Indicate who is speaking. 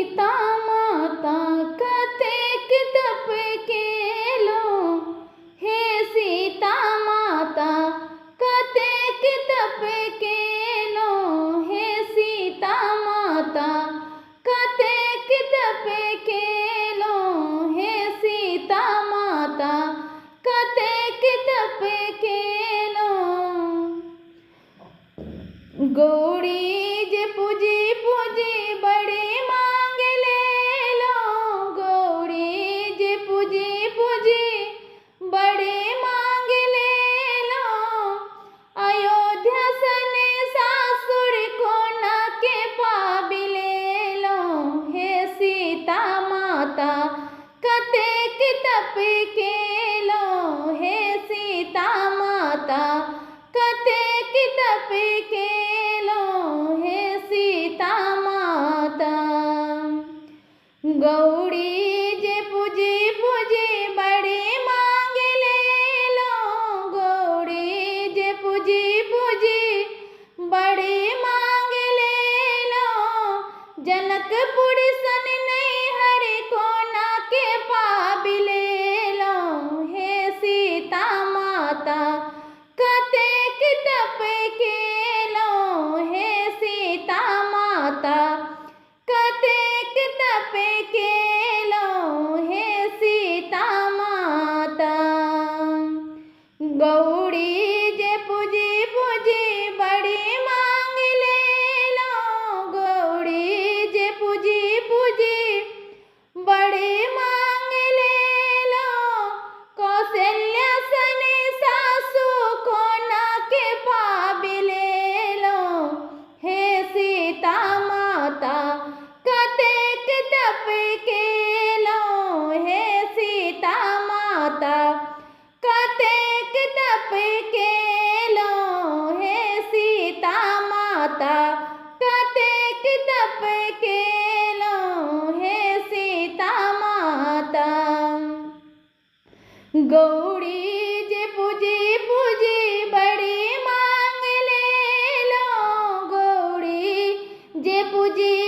Speaker 1: सीता माता कतेक तप केलो, हे सीता माता कतेक तप केलो, हे सीता माता कतेक तप केलो, हे सीता माता कतेक तप केलो। गौरी जे पूजी पूजी बड़ी मांग ले लो, गौरी जे पूजी पूजी बड़ी मांग ले लो, अयोध्या सने सासुर कोना के पाबी ले लो, हे सीता माता कतेक तप केलो, हे सीता माता कतेक तप केलो, हे सीता माता। गौरी जे पूजी पूजी बड़ी मांग ले लो, गौरी जे पूजी पूजी बड़ी मांग ले लो, जनकपुर सन नैहर कोना के पाबी ले लो, हे सीता माता कतेक तप केलो, हे सीता माता कतेक तप केलो, हे सीता माता। गौरी जे पूजी पूजी बड़ी मांग ले लो, गौरी जे पूजी पूजी बड़ी मांग ले लो, कौशल्या सने सासु कोना के पाबी ले लो, हे सीता माता कतेक तप केलो, हे सीता माता कतेक तप केलो, हे सीता माता कतेक तप केलो, हे सीता माता। गौरी जे पूजी पूजी बड़ी मांग ले लो, गौरी जे पूजी